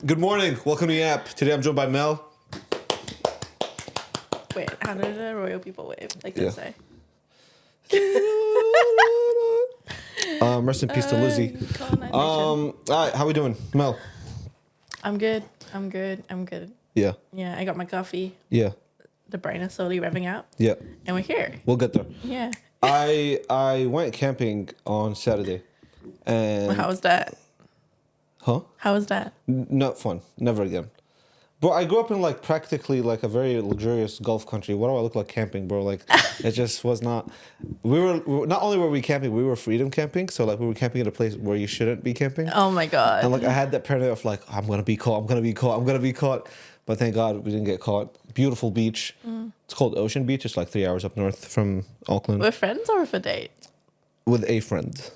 Good morning. Welcome to YAP. Today I'm joined by Mel. Wait, how did the royal people wave? Like they say. Rest in peace to Lizzie. All right, how we doing, Mel? I'm good. Yeah. Yeah, I got my coffee. Yeah. The brain is slowly revving out. Yeah. And we're here. We'll get there. Yeah. I went camping on Saturday, and Well, how was that? Huh? How was that? Not fun. Never again. Bro, I grew up in like practically like a very luxurious Gulf country. What do I look like camping, bro? Like it just was not. We were not only were we camping, we were freedom camping. So like we were camping at a place where you shouldn't be camping. Oh my god. And like I had that paranoia of like I'm gonna be caught. But thank God we didn't get caught. Beautiful beach. It's called Ocean Beach. It's like 3 hours up north from Auckland. With friends or with a date? With a friend.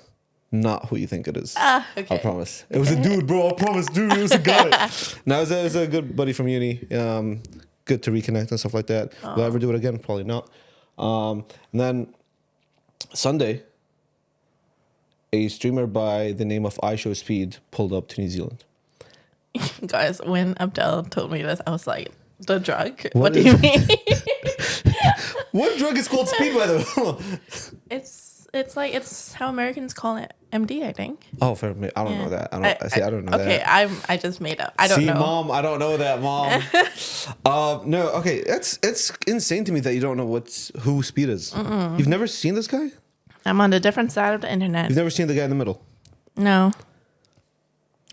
Not who you think it is. Okay. I promise. It was a dude, bro. I promise, dude. It was a guy. No, it was a good buddy from uni. Good to reconnect and stuff like that. Will I ever do it again? Probably not. And then Sunday, a streamer by the name of IShowSpeed's pulled up to New Zealand. Guys, when Abdel told me this, I was like, the drug? What What do you mean? What drug is called speed, by the way? It's how Americans call it MD, I think. Oh, fair. I don't know that. I don't know okay, that. I just made up. I don't know. Mom, I don't know that, Mom. No, okay. It's insane to me that you don't know who Speed is. You've never seen this guy? I'm on a different side of the internet. You've never seen the guy in the middle? No.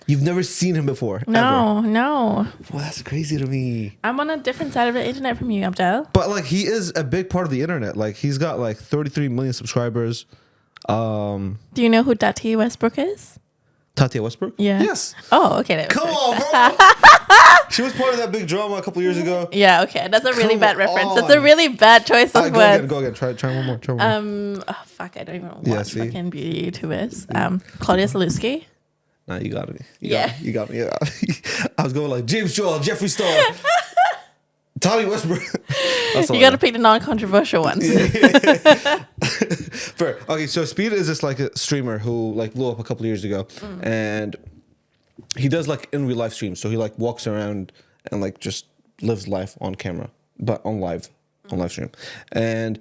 You've never seen him before? No, ever? no. Well, that's crazy to me. I'm on a different side of the internet from you, Abdel. But like, he is a big part of the internet. Like, he's got like 33 million subscribers. Do you know who Dati Westbrook is? Tatia Westbrook? Yeah. Yes. Oh, okay. Come on, bro. She was part of that big drama a couple years ago. Yeah, okay. That's a really Come bad reference. on. That's a really bad choice of words. Go again. Try one more. Oh, fuck. I don't even watch fucking beauty YouTubers. Claudia Salewski. Nah, you got me. You got me. Yeah. I was going like James Joel, Jeffree Star, Tommy Westbrook. You got to pick the non-controversial ones. Fair. Okay, so Speed is just like a streamer who like blew up a couple of years ago, and he does like in real life streams. So he like walks around and like just lives life on camera, but on live stream. And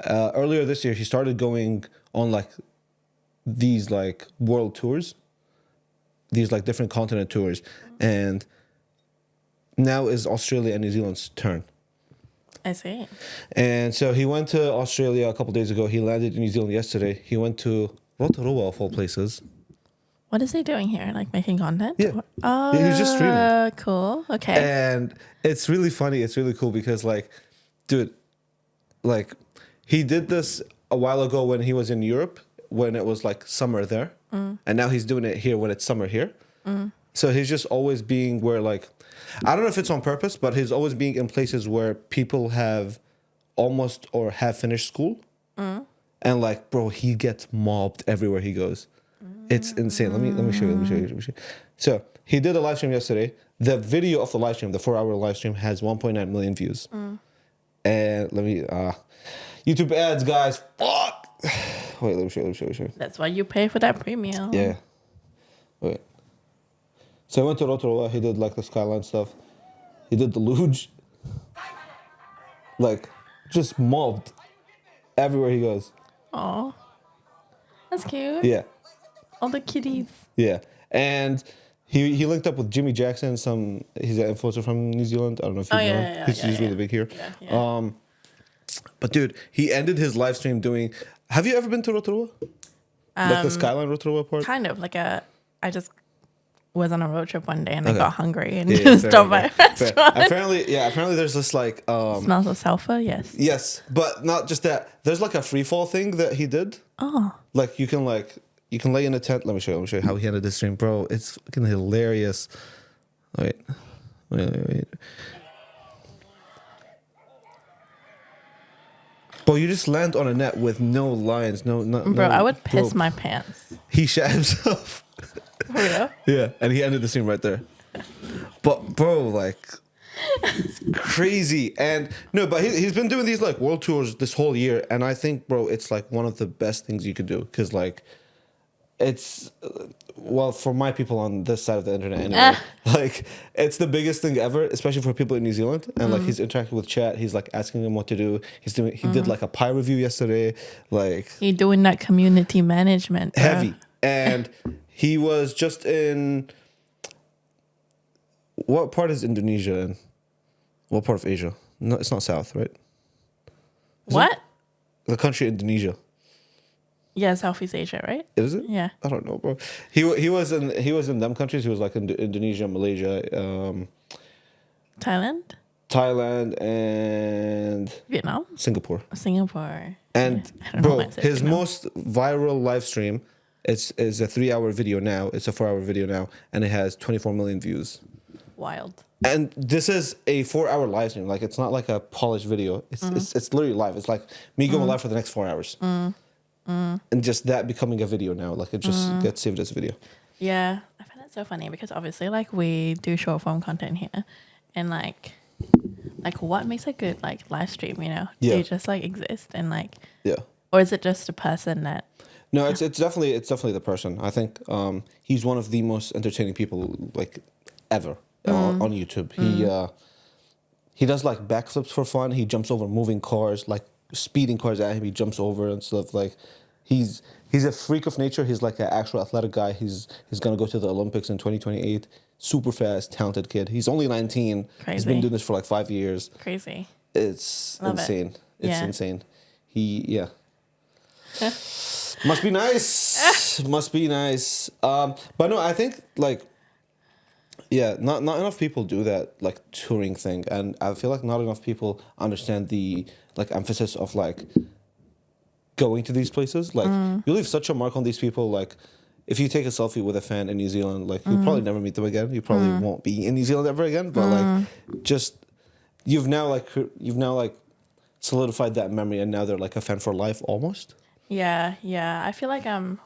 earlier this year, he started going on like these like world tours. These like different continent tours, and now is Australia and New Zealand's turn. I see. And so he went to Australia a couple days ago. He landed in New Zealand yesterday. He went to Rotorua of all places. What is he doing here? Like making content? Yeah. Oh, he was just streaming. Cool. Okay. And it's really funny. It's really cool because like, dude, like he did this a while ago when he was in Europe, when it was like summer there. And now he's doing it here when it's summer here. So he's just always being where like, I don't know if it's on purpose, but he's always being in places where people have almost or have finished school. And like, bro, he gets mobbed everywhere he goes. It's insane. Let me show you. So he did a live stream yesterday. The video of the live stream, the 4-hour live stream, has 1.9 million views. And let me YouTube ads, guys. Fuck. Wait, let me show you. That's why you pay for that premium. Yeah. Wait. So I went to Rotorua. He did like the skyline stuff. He did the luge. Like, just mobbed everywhere he goes. Aw. That's cute. Yeah. All the kitties. Yeah. And he linked up with Jimmy Jackson. He's an influencer from New Zealand. I don't know if you know. Yeah, He's really big here. Yeah. But dude, he ended his live stream doing. Have you ever been to Rotorua? Like the Skyline Rotorua part? Kind of like I just was on a road trip one day and I got hungry and fair, stopped by a restaurant. Apparently there's this like Smells of sulfur, yes. Yes, but not just that. There's like a free fall thing that he did. Oh. Like you can lay in a tent. Let me show you how he ended this stream, bro. It's fucking hilarious. Wait. Bro, you just land on a net with no lines, no. Bro, I would piss my pants. He shat himself. For real? Yeah, and he ended the stream right there. But bro, like, it's crazy. And no, but he's been doing these like world tours this whole year, and I think, bro, it's like one of the best things you could do because like it's well, for my people on this side of the internet anyway, like it's the biggest thing ever, especially for people in New Zealand. And like he's interacting with chat, he's like asking them what to do. He did like a pie review yesterday, like He doing that community management, bro. heavy. And he was just in, what part is Indonesia in? What part of Asia? No, it's not South, right? What? The country Indonesia. Yeah, Southeast Asia, right? Is it? Yeah. I don't know, bro. He was in them countries. He was like in Indonesia, Malaysia, Thailand, and Vietnam, Singapore. Yeah, And I don't know bro, why I said his Vietnam. most viral live stream is a 3-hour video now. It's a 4-hour video now, and it has 24 million views. Wild. And this is a 4-hour live stream. Like it's not like a polished video. It's literally live. It's like me going live for the next 4 hours. And just that becoming a video now. Like it just gets saved as a video. Yeah, I find that so funny because obviously, like, we do short form content here, and like what makes a good like live stream? You know, Yeah. do you just like exist and like, Yeah. or is it just a person that? No, it's definitely the person. I think he's one of the most entertaining people like ever on YouTube. He does like backflips for fun. He jumps over moving cars, like speeding cars at him. He jumps over and stuff. Like he's a freak of nature. He's like an actual athletic guy. He's gonna go to the Olympics in 2028. Super fast, talented kid. He's only 19. He's Crazy. been doing this for like 5 years. Crazy. It's Love it. insane. It's Yeah. insane. Must be nice. Must be nice. But no, I think like, yeah, not enough people do that like touring thing, and I feel like not enough people understand the like emphasis of like going to these places. Like you leave such a mark on these people. Like if you take a selfie with a fan in New Zealand, like you'll probably never meet them again. You probably won't be in New Zealand ever again. But like, just you've now solidified that memory, and now they're like a fan for life almost. Yeah, yeah. I feel like who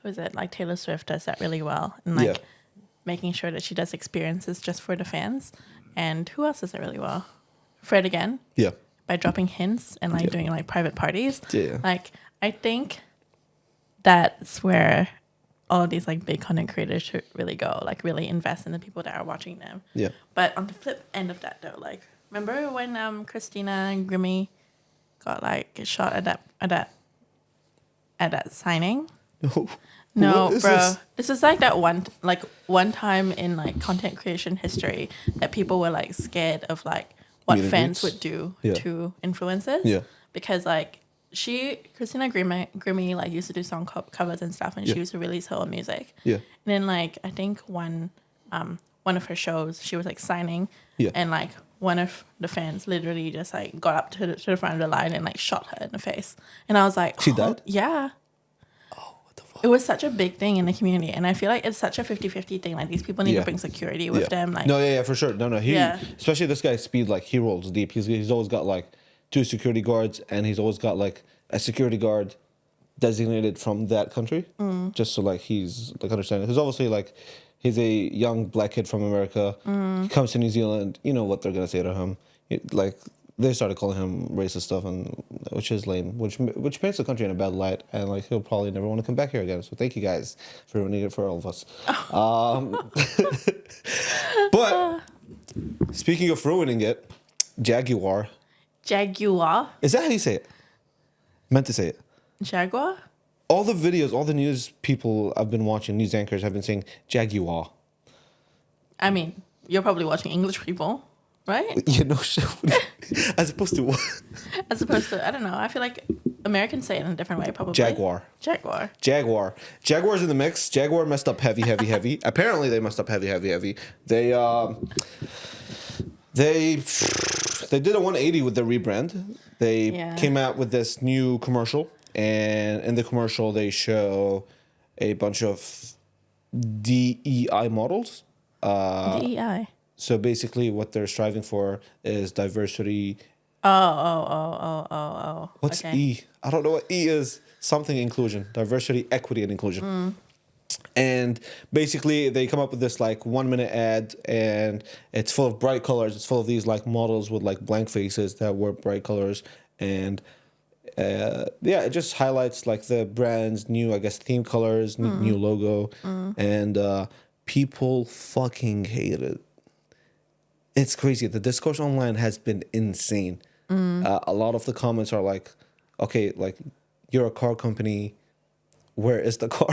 is it? Like Taylor Swift does that really well, and like making sure that she does experiences just for the fans. And who else does it really well? Fred again. Yeah. By dropping hints and like doing like private parties. Yeah. Like I think that's where all of these like big content creators should really go. Like really invest in the people that are watching them. Yeah. But on the flip end of that though, like remember when Christina Grimmie got like shot at that signing? No, What is bro. This is like that one time in like content creation history that people were like scared of like what Meet and fans greets? would do Yeah. to influencers. Yeah. Because like Christina Grimmie like used to do song covers and stuff, and she used to release her own music. Yeah. And then like I think one of her shows she was like signing, Yeah. and like one of the fans literally just like got up to the front of the line and like shot her in the face, and I was like, She died? Yeah. What the fuck? It was such a big thing in the community, and I feel like it's such a 50-50 thing. Like these people need to bring security with them. Like no, for sure. No, he especially this guy Speed, like he rolls deep. He's always got like 2 security guards, and he's always got like a security guard designated from that country, just so like he's like understanding. Because obviously like he's a young black kid from America. He comes to New Zealand. You know what they're gonna say to him. Like they started calling him racist stuff, and which is lame, which paints the country in a bad light, and like he'll probably never want to come back here again. So thank you guys for ruining it for all of us. But speaking of ruining it, Jaguar. Jaguar. Is that how you say it? Meant to say it. Jaguar? All the videos, all the news people I've been watching, news anchors have been saying Jaguar. I mean, you're probably watching English people, right? You know, as opposed to what? As opposed to, I don't know. I feel like Americans say it in a different way, probably. Jaguar. Jaguar's in the mix. Jaguar messed up heavy. Apparently, they messed up heavy. They did a 180 with the rebrand. They came out with this new commercial, and in the commercial they show a bunch of DEI models. DEI. So basically, what they're striving for is diversity. Oh. What's okay. E? I don't know what E is. Something inclusion, diversity, equity, and inclusion. And basically, they come up with this like 1-minute ad, and it's full of bright colors. It's full of these like models with like blank faces that wear bright colors, and it just highlights like the brand's new, I guess, theme colors, new logo, and people fucking hate it. It's crazy. The discourse online has been insane. A lot of the comments are like, okay, like, you're a car company, where is the car?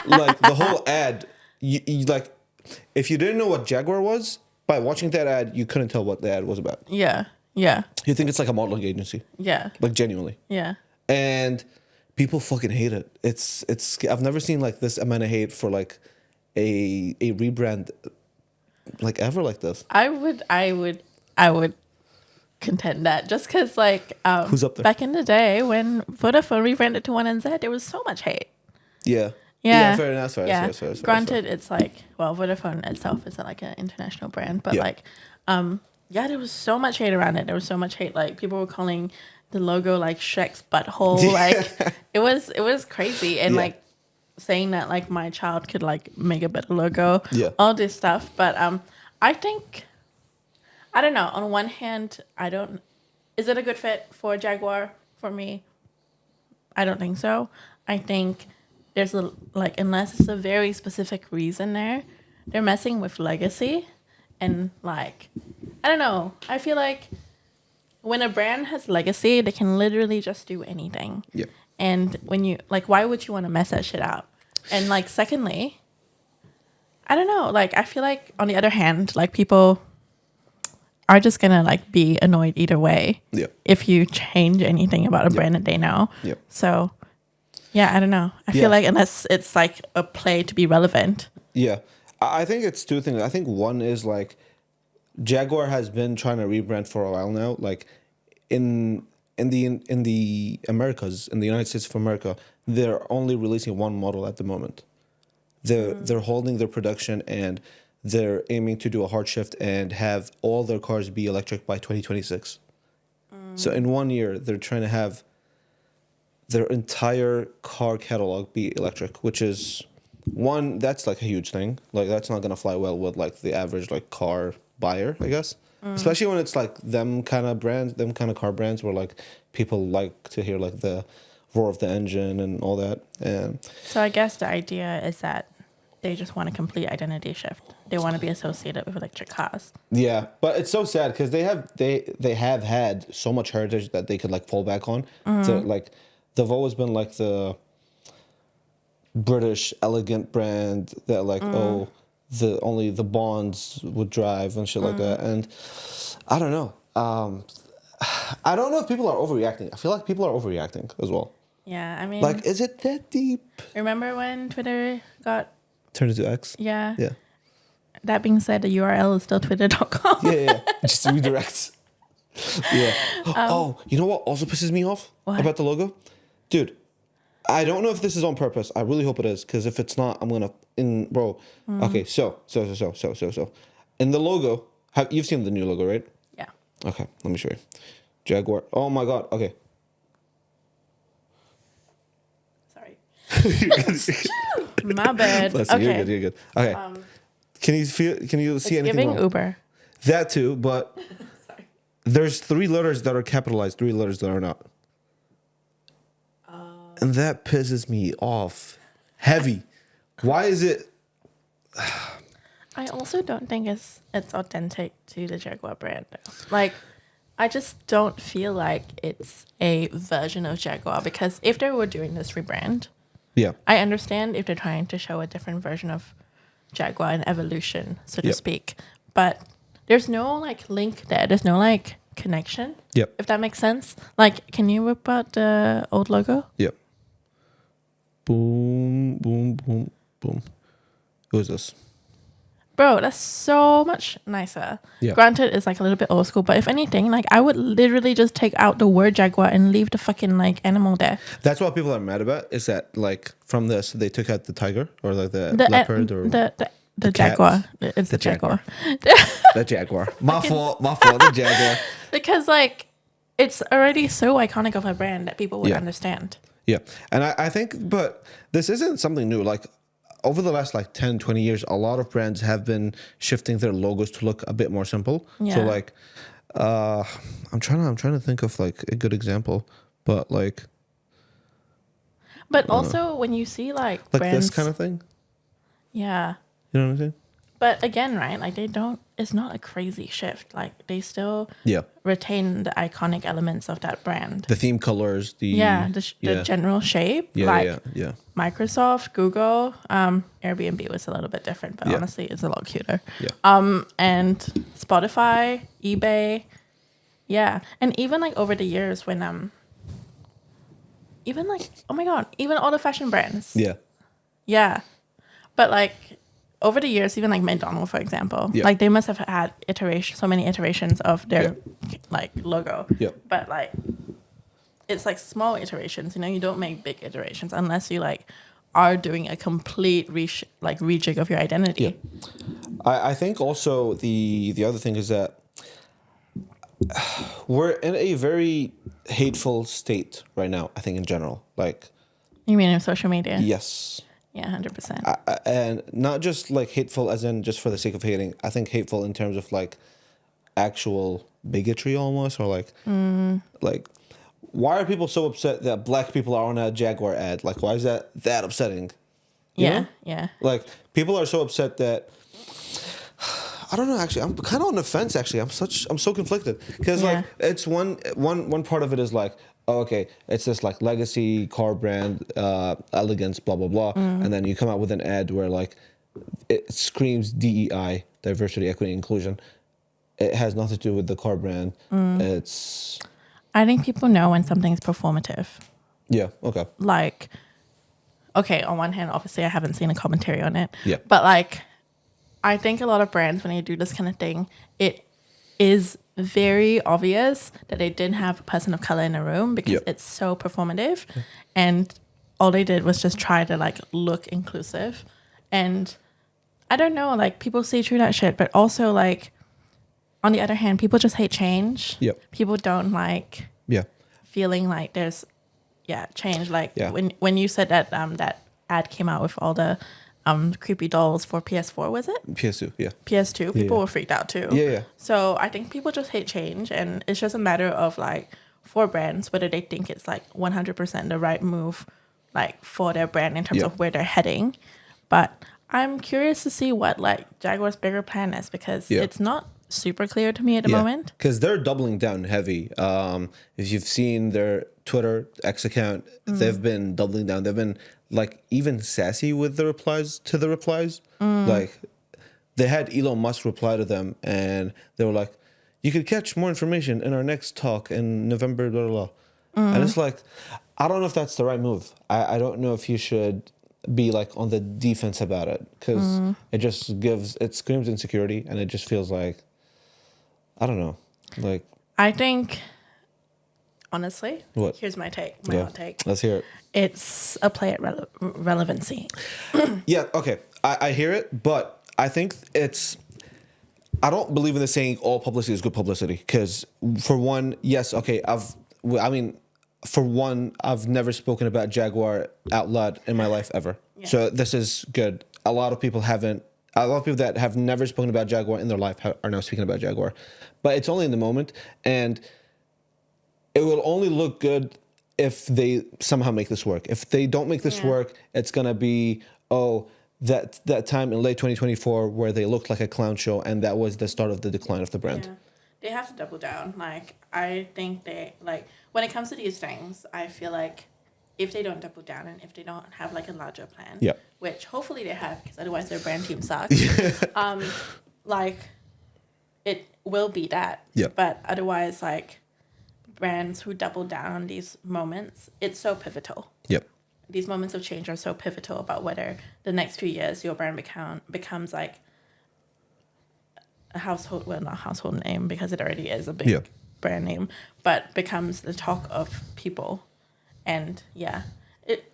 Like, the whole ad, you like, if you didn't know what Jaguar was, by watching that ad, you couldn't tell what the ad was about. Yeah. Yeah. You think it's like a modeling agency. Yeah. Like, genuinely. Yeah. And people fucking hate it. It's I've never seen like this amount of hate for like a rebrand like ever like this. I would contend that just because like Who's up there? back in the day when Vodafone rebranded to 1NZ, there was so much hate. Yeah. Yeah. Fair enough. Fair. Granted, it's like, well, Vodafone itself is like an international brand, but like, there was so much hate around it. There was so much hate. Like, people were calling the logo like Shrek's butthole. Like, it was crazy. And like saying that like my child could like make a better logo. Yeah. All this stuff. But I think, I don't know. On one hand, is it a good fit for Jaguar for me? I don't think so. I think there's unless it's a very specific reason they're messing with legacy. And like, I don't know. I feel like when a brand has legacy, they can literally just do anything. Yeah. And when you like, why would you want to mess that shit up? And like, secondly, I don't know. Like, I feel like on the other hand, like people are just gonna like be annoyed either way. Yeah. If you change anything about a brand that they know. Yeah. So, yeah, I don't know. I feel like unless it's like a play to be relevant. Yeah. I think it's two things. I think one is like Jaguar has been trying to rebrand for a while now. Like in the Americas, in the United States of America, they're only releasing one model at the moment. They're holding their production and they're aiming to do a hard shift and have all their cars be electric by 2026. So in 1 year, they're trying to have their entire car catalog be electric, which is one, that's like a huge thing. Like, that's not gonna fly well with like the average like car buyer, I guess. Especially when it's like them kind of brands, them kind of car brands where like people like to hear like the roar of the engine and all that. And so I guess the idea is that they just want a complete identity shift. They want to be associated with electric cars. yeah, but it's so sad because they have had so much heritage that they could like fall back on. So like they've always been like the British elegant brand that like only the Bonds would drive and shit like that. And I don't know. I don't know if people are overreacting. I feel like people are overreacting as well. Yeah, I mean, Like, is it that deep? remember when Twitter got Turn it to X. Yeah. Yeah. That being said, the URL is still twitter.com. Yeah. Just redirects. Yeah. Oh, you know what also pisses me off about the logo? Dude, I don't know if this is on purpose. I really hope it is, because if it's not, I'm gonna Okay, so in the logo, you've seen the new logo, right? Yeah. Okay, let me show you. Jaguar. Oh my god. Okay. Sorry. My bad. Bless you. Okay. You're good. Okay. Can you see anything Giving wrong? Uber. That too, but Sorry. there's 3 letters that are capitalized, 3 letters that are not. And that pisses me off. Heavy. Why is it? I also don't think it's authentic to the Jaguar brand though. Like, I just don't feel like it's a version of Jaguar, because if they were doing this rebrand, Yeah. I understand if they're trying to show a different version of Jaguar, an evolution, so to speak. But there's no like link there. There's no like connection. Yep. If that makes sense. Like, can you whip out the old logo? Yep. Boom, boom, boom, boom. Who is this? Bro, that's so much nicer. Yeah. Granted, it's like a little bit old school, but if anything, like I would literally just take out the word Jaguar and leave the fucking like animal there. That's what people are mad about, is that like from this they took out the tiger or like the leopard or the Jaguar. It's the Jaguar. The Jaguar. My fault. The Jaguar. Because like it's already so iconic of a brand that people would understand. Yeah. And I think, but this isn't something new. Like over the last like 10, 20 years, a lot of brands have been shifting their logos to look a bit more simple. Yeah. So like, I'm trying to think of like a good example. but like also when you see like this brands, kind of thing, yeah. you know what I'm saying? But again, right? Like they don't. It's not a crazy shift. Like they still retain the iconic elements of that brand. The theme colors, the general shape. Yeah. Microsoft, Google, Airbnb was a little bit different, but honestly, it's a lot cuter. Yeah. And Spotify, eBay, and even like over the years when even like oh my god, even all the fashion brands. Yeah, but like. Over the years, even like McDonald's, for example, like they must have had so many iterations of their like logo. But like, it's like small iterations. You know, you don't make big iterations unless you like are doing a complete rejig of your identity. I think also the other thing is that we're in a very hateful state right now. I think in general, like. You mean in social media? Yes. Yeah, 100%. And not just like hateful as in just for the sake of hating. I think hateful in terms of like actual bigotry almost, or like why are people so upset that black people are on a Jaguar ad? Like why is that upsetting? You know? Like people are so upset that I don't know. Actually, I'm kind of on the fence. Actually, I'm so conflicted because like it's one part of it is like. Oh, okay, it's this like legacy car brand, elegance, blah, blah, blah. And then you come out with an ad where like it screams DEI, diversity, equity, inclusion. It has nothing to do with the car brand. It's... I think people know when something's performative. Yeah, okay. Like, okay, on one hand, obviously I haven't seen a commentary on it. Yeah. But like, I think a lot of brands, when they do this kind of thing, it is very obvious that they didn't have a person of color in the room because it's so performative, and all they did was just try to like look inclusive. And I don't know, like people see through that shit, but also like on the other hand, people just hate change. People don't like feeling like there's change. Like when you said that that ad came out with all the creepy dolls for PS4, was it? PS2, PS2, people were freaked out too. Yeah. So I think people just hate change, and it's just a matter of like for brands whether they think it's like 100% the right move, like for their brand in terms of where they're heading. But I'm curious to see what like Jaguar's bigger plan is because it's not super clear to me at the moment. Because they're doubling down heavy. If you've seen their Twitter X account, they've been doubling down. They've been like even sassy with the replies to the replies. Like they had Elon Musk reply to them and they were like, you could catch more information in our next talk in November, blah, blah, blah. And it's like, I don't know if that's the right move. I don't know if you should be like on the defense about it because it just screams insecurity and it just feels like, I don't know. Like, I think, honestly, what? Here's my take, my hot take. Let's hear it. It's a play at relevancy. Yeah, okay. I hear it, but I think I don't believe in the saying all publicity is good publicity because for one, yes, okay, I've never spoken about Jaguar out loud in my life ever. So this is good. A lot of people that have never spoken about Jaguar in their life are now speaking about Jaguar. But it's only in the moment, and it will only look good if they somehow make this work. If they don't make this work, it's going to be, that time in late 2024 where they looked like a clown show, and that was the start of the decline of the brand. Yeah. They have to double down. Like, I think when it comes to these things, I feel like if they don't double down and if they don't have like a larger plan, which hopefully they have because otherwise their brand team sucks, like it will be that. But otherwise, like brands who double down on these moments, it's so pivotal. These moments of change are so pivotal about whether the next few years your brand becomes like a not household name because it already is a big brand name, but becomes the talk of people. And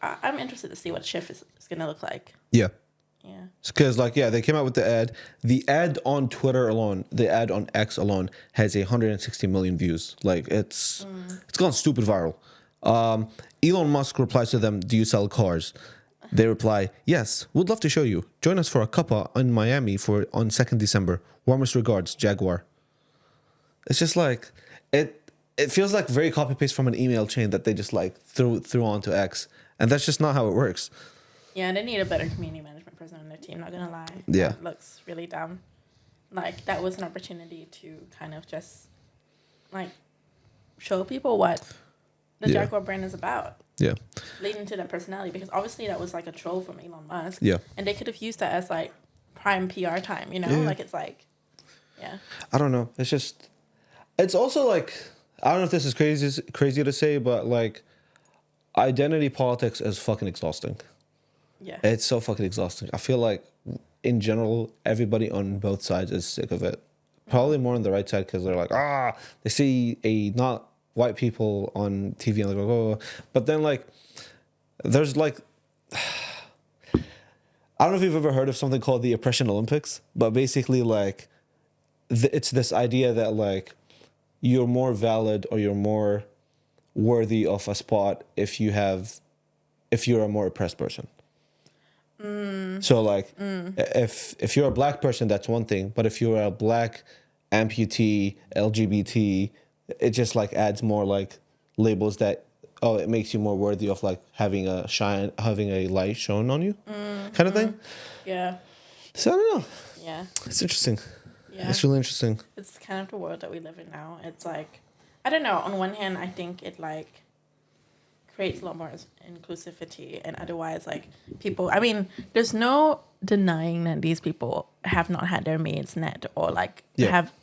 I'm interested to see what shift is going to look like. Because they came out with the ad on Twitter alone, the ad on X alone has 160 million views. Like it's gone stupid viral. Elon Musk replies to them, do you sell cars? They reply, yes, would love to show you. Join us for a cuppa in Miami on 2nd December. Warmest regards, Jaguar. It's just like, it feels like very copy paste from an email chain that they just like threw onto X, and that's just not how it works. Yeah, they need a better community management person on their team. Not gonna lie. Yeah, that looks really dumb. Like that was an opportunity to kind of just like show people what the Jaguar brand is about. Yeah. Leading to that personality, because obviously that was like a troll from Elon Musk. Yeah. And they could have used that as like prime PR time, you know? Yeah. Like it's like, yeah. I don't know. It's just, it's also like, I don't know if this is crazy to say, but like identity politics is fucking exhausting. Yeah. It's so fucking exhausting. I feel like in general, everybody on both sides is sick of it. Probably more on the right side because they're like, they see a not white people on TV and they go, oh. But then like, there's like, I don't know if you've ever heard of something called the Oppression Olympics, but basically like, it's this idea that like, you're more valid or you're more worthy of a spot if you're a more oppressed person. So like, if you're a black person, that's one thing. But if you're a black amputee, LGBT, it just like adds more like labels that, it makes you more worthy of like having a light shown on you, kind of thing. Yeah. So I don't know. Yeah. It's interesting. Yeah. It's really interesting. It's kind of the world that we live in now. It's like, I don't know. On one hand, I think it like creates a lot more inclusivity, and otherwise like people, I mean, there's no denying that these people have not had their needs met or like have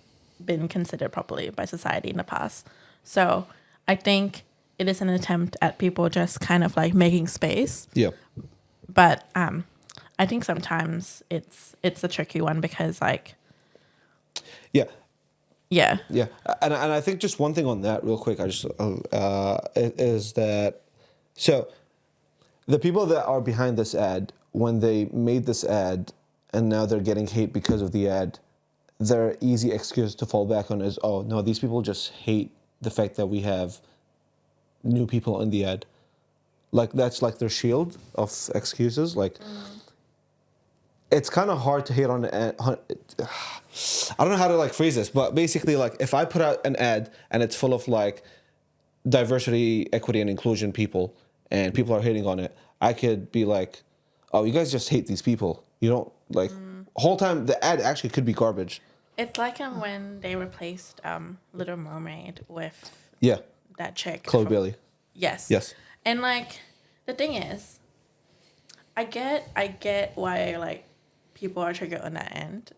been considered properly by society in the past. So I think it is an attempt at people just kind of like making space. Yeah. But I think sometimes it's a tricky one because like yeah. And I think just one thing on that real quick, I just is that, so the people that are behind this ad, when they made this ad and now they're getting hate because of the ad, their easy excuse to fall back on is, oh no, these people just hate the fact that we have new people in the ad. Like that's like their shield of excuses. Like it's kind of hard to hate on the ad. I don't know how to like phrase this, but basically like if I put out an ad and it's full of like diversity, equity, and inclusion people, and people are hating on it, I could be like, oh, you guys just hate these people. You don't like whole time the ad actually could be garbage. It's like when they replaced Little Mermaid with that chick, Chloe Bailey. Yes. And like the thing is, I get why like people are triggered on that end,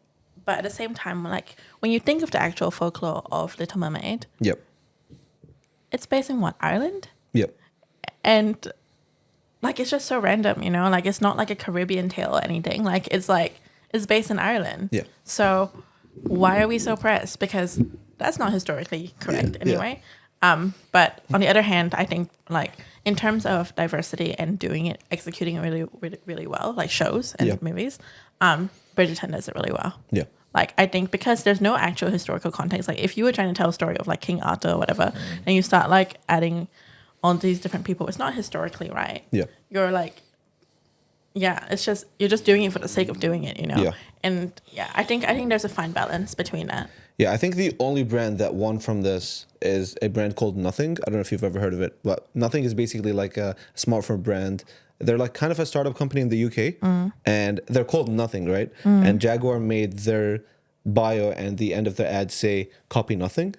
but at the same time, like when you think of the actual folklore of Little Mermaid, it's based in what, Ireland? And like it's just so random, you know, like it's not like a Caribbean tale or anything. Like it's based in Ireland. So why are we so pressed? Because that's not historically correct anyway. But on the other hand, I think like in terms of diversity and executing it really, really, really well, like shows and movies, Bridgerton does it really well. Like I think because there's no actual historical context. Like if you were trying to tell a story of like King Arthur or whatever, and you start like adding all these different people, it's not historically right. You're like, it's just you're just doing it for the sake of doing it, you know. And I think there's a fine balance between that. I think the only brand that won from this is a brand called Nothing. I don't know if you've ever heard of it, but Nothing is basically like a smartphone brand. They're like kind of a startup company in the UK, and they're called Nothing, right? And Jaguar made their bio and the end of their ad say "Copy Nothing,"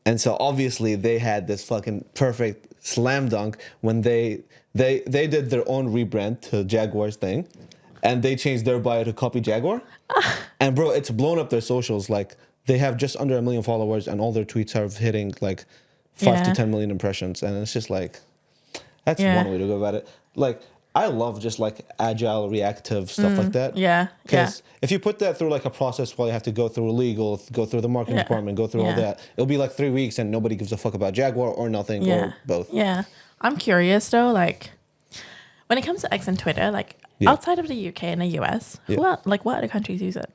and so obviously they had this fucking perfect slam dunk when they did their own rebrand to Jaguar's thing, and they changed their bio to "Copy Jaguar," and bro, it's blown up their socials. Like they have just under 1 million followers, and all their tweets are hitting like 5 to 10 million impressions, and it's just like that's one way to go about it. Like I love just like agile, reactive stuff like that. Because if you put that through like a process where you have to go through legal, go through the marketing department, go through all that, it'll be like 3 weeks and nobody gives a fuck about Jaguar or Nothing or both. I'm curious though, like when it comes to X and Twitter, like outside of the UK and the US, what other countries use it?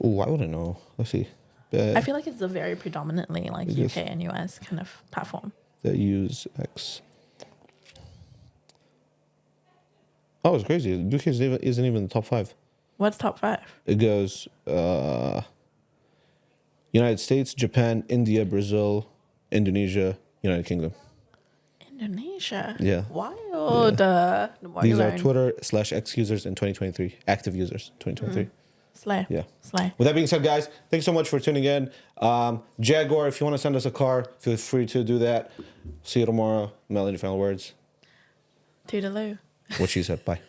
Oh, I wouldn't know. Let's see. I feel like it's a very predominantly like UK and US kind of platform. That use X. Oh, it's crazy. UK isn't even in the top 5. What's top 5? It goes United States, Japan, India, Brazil, Indonesia, United Kingdom. Indonesia. Yeah. Wild. The more These you are learn. Twitter /X users in 2023. Active users 2023. Slay. Yeah. Slay. With that being said, guys, thanks so much for tuning in. Jaguar, if you want to send us a car, feel free to do that. See you tomorrow. Melanie, final words. Toodaloo. What she said. Bye.